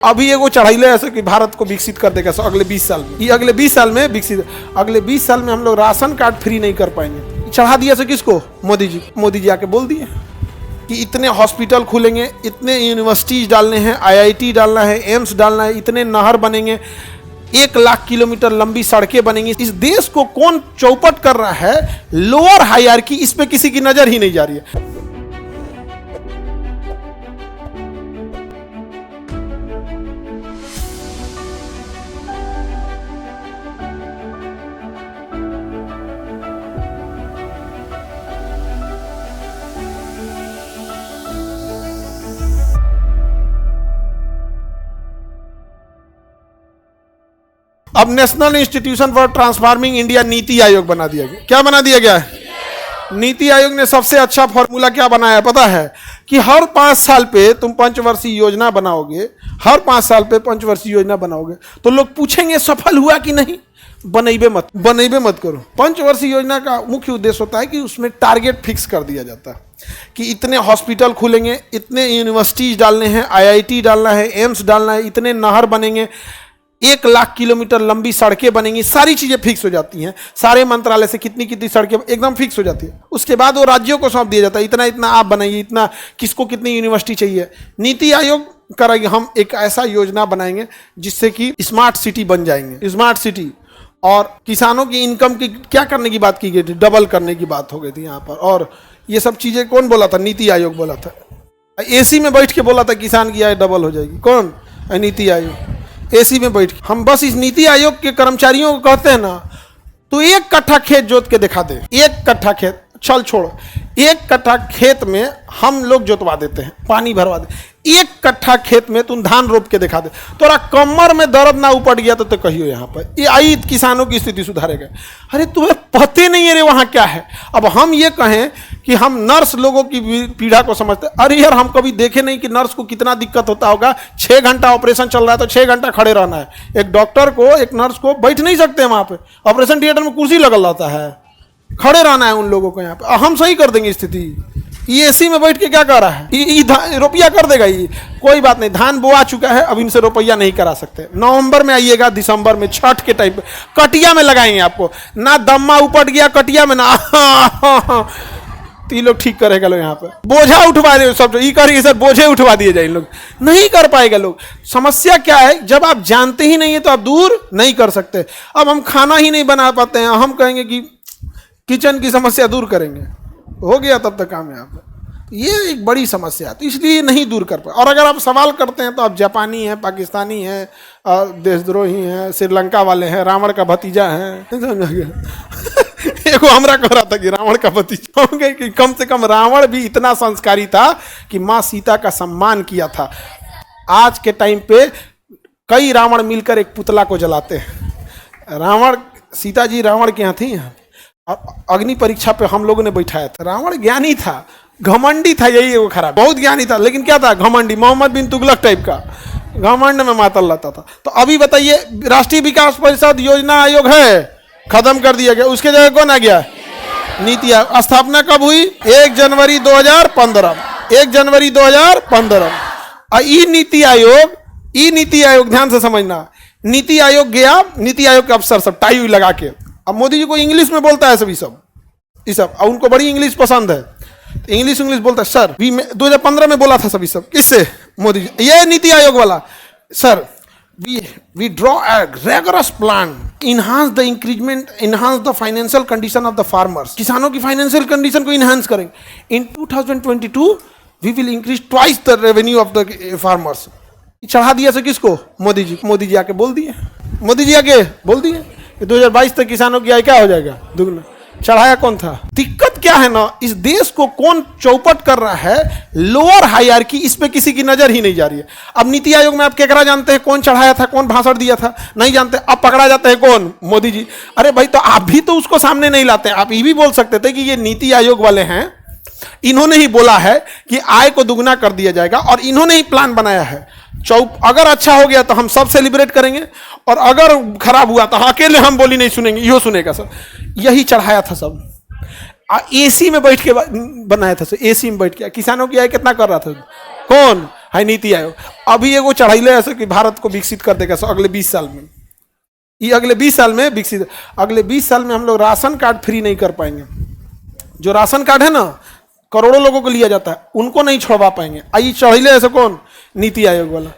अभी ये वो चढ़ाई ऐसे कि भारत को विकसित कर देगा अगले 20 साल में। ये अगले 20 साल में विकसित, अगले 20 साल में हम लोग राशन कार्ड फ्री नहीं कर पाएंगे। चढ़ा दिया से किसको? मोदी जी आके बोल दिए कि इतने हॉस्पिटल खुलेंगे, इतने यूनिवर्सिटीज डालने हैं, IIT डालना है, एम्स डालना है, इतने नहर बनेंगे, 1 लाख किलोमीटर लंबी सड़कें बनेंगी। इस देश को कौन चौपट कर रहा है? Lower hierarchy. इस पे किसी की नजर ही नहीं जा रही है। अब national institution for transforming India NITI Aayog बना दिया गया। क्या बना दिया गया है? नीति आयोग ने सबसे अच्छा फॉर्मूला क्या बनाया है पता है? कि हर 5 साल पे तुम पंचवर्षीय योजना बनाओगे, हर 5 साल पे पंचवर्षीय योजना बनाओगे तो लोग पूछेंगे सफल हुआ कि नहीं। बनैबे मत करो। पंचवर्षीय योजना का मुख्य उद्देश्य होता है कि उसमें टारगेट फिक्स कर दिया जाता है कि इतने हॉस्पिटल खुलेंगे, इतने यूनिवर्सिटीज डालने हैं, IIT डालना है, एम्स डालना है, इतने नहर बनेंगे, 1 लाख किलोमीटर लंबी सड़कें बनेंगी। सारी चीजें फिक्स हो जाती हैं। सारे मंत्रालय से कितनी सड़कें एकदम फिक्स हो जाती है। उसके बाद वो राज्यों को सौंप दिया जाता है, इतना आप बनाइए, इतना किसको कितनी यूनिवर्सिटी चाहिए। नीति आयोग करेंगे, हम एक ऐसा योजना बनाएंगे जिससे कि स्मार्ट सिटी बन जाएंगे। स्मार्ट सिटी और किसानों की इनकम की क्या करने की बात की गई थी? डबल करने की बात हो गई थी यहाँ पर। और ये सब चीजें कौन बोला था? नीति आयोग बोला था। AC में बैठ के बोला था किसान की आय डबल हो जाएगी। कौन? नीति आयोग। AC में बैठ के हम बस इस नीति आयोग के कर्मचारियों को कहते हैं ना, तो 1 कट्ठा खेत जोत के दिखा दे। 1 कट्ठा खेत, चल छोड़, 1 कट्ठा खेत में हम लोग जोतवा देते हैं, पानी भरवा दे। 1 कट्ठा खेत में तुम धान रोप के दिखा दे। तोरा कमर में दर्द ना उपट गया तो कहियो यहाँ पर ये आई किसानों की स्थिति सुधारेगा। अरे तुम्हें पते नहीं है रे वहाँ क्या है। अब हम ये कहें कि हम नर्स लोगों की पीड़ा को समझते, अरे यार हम कभी देखे नहीं कि नर्स को कितना दिक्कत होता होगा। 6 घंटा ऑपरेशन चल रहा है तो 6 घंटा खड़े रहना है। एक डॉक्टर को, एक नर्स को बैठ नहीं सकते वहाँ पे। ऑपरेशन थिएटर में कुर्सी लगल रहता है, खड़े रहना है उन लोगों को यहाँ पे। हम सही कर देंगे स्थिति। ये AC में बैठ के क्या कर रहा है? ये रुपया कर देगा। ये कोई बात नहीं, धान बोआ चुका है, अब इनसे रुपया नहीं करा सकते। नवंबर में आइएगा, दिसंबर में, छठ के टाइम पे कटिया में लगाएंगे आपको। ना दम्मा उपट गया कटिया में, ना तो ये लोग ठीक करेगा लोग। यहाँ पे बोझा उठवा दे सब, ये करेंगे सर, बोझे उठवा दिए जाए। लोग नहीं कर पाएगा। लोग समस्या क्या है? जब आप जानते ही नहीं है तो आप दूर नहीं कर सकते। अब हम खाना ही नहीं बना पाते हैं, हम कहेंगे कि किचन की समस्या दूर करेंगे, हो गया तब तक काम यहाँ पर। ये एक बड़ी समस्या है, तो इसलिए नहीं दूर कर पाए। और अगर आप सवाल करते हैं तो आप जापानी हैं, पाकिस्तानी हैं, देशद्रोही हैं, श्रीलंका वाले हैं, रावण का भतीजा है। एगो हमरा कह रहा था कि रावण का भतीजा हो गए, कि कम से कम रावण भी इतना संस्कारी था कि माँ सीता का सम्मान किया था। आज के टाइम पे कई रावण मिलकर एक पुतला को जलाते हैं। रावण, सीता जी रावण के यहाँ थी, अग्नि परीक्षा पे हम लोगों ने बैठाया था। रावण ज्ञानी था, घमंडी था, यही वो खराब। बहुत ज्ञानी था लेकिन क्या था? घमंडी, मोहम्मद बिन तुगलक टाइप का, घमंड में मातल रहता था। तो अभी बताइए, राष्ट्रीय विकास परिषद योजना आयोग है, खत्म कर दिया गया। उसके जगह कौन आ गया? नीति आयोग। स्थापना कब हुई? 1 जनवरी 2015। 1 जनवरी 2015। ई नीति आयोग ध्यान से समझना। नीति आयोग गया, नीति आयोग के अफसर सब टाई लगा के, अब मोदी जी को इंग्लिश में बोलता है सभी सब, ये सब, और उनको बड़ी इंग्लिश पसंद है, तो इंग्लिश बोलता है। सर 2015 में बोला था सभी सब, किससे? मोदी जी। ये नीति आयोग वाला, sir we draw a rigorous plan, enhance the financial condition of the farmers. किसानों की फाइनेंशियल कंडीशन को इनहांस करेंगे। In 2022 we will increase twice the revenue of the farmers. चढ़ा दिया से किसको? मोदी जी आके बोल दिए। 2022 तक किसानों की आय क्या हो जाएगा? दुगना। चढ़ाया कौन था? दिक्कत क्या है ना, इस देश को कौन चौपट कर रहा है? Lower hierarchy. इस पे किसी की नजर ही नहीं जा रही है। अब नीति आयोग में आप क्या जानते हैं? कौन चढ़ाया था, कौन भाषण दिया था? नहीं जानते। अब पकड़ा जाता है कौन? मोदी जी। अरे भाई, तो आप भी तो उसको सामने नहीं लाते। आप ये भी बोल सकते थे कि ये नीति आयोग वाले हैं, इन्होंने ही बोला है कि आय को दुगना कर दिया जाएगा और इन्होंने ही प्लान बनाया है। अगर अच्छा हो गया तो हम सब सेलिब्रेट करेंगे, और अगर खराब हुआ तो अकेले हम बोली नहीं सुनेंगे, यो सुनेगा सर। यही चढ़ाया था सब। AC में बैठ के बनाया था सर। AC में बैठ के किसानों की आय कितना कर रहा था? कौन है? नीति आयोग। अभी एगो चढ़ाइले ऐसे कि भारत को विकसित कर देगा अगले 20 साल में। ये अगले 20 साल में विकसित, अगले 20 साल में हम लोग राशन कार्ड फ्री नहीं कर पाएंगे। जो राशन कार्ड है ना, करोड़ों लोगों को लिया जाता है, उनको नहीं छोड़वा पाएंगे। आई चढ़ाइले ऐसे कौन? नीति आयोग वाला।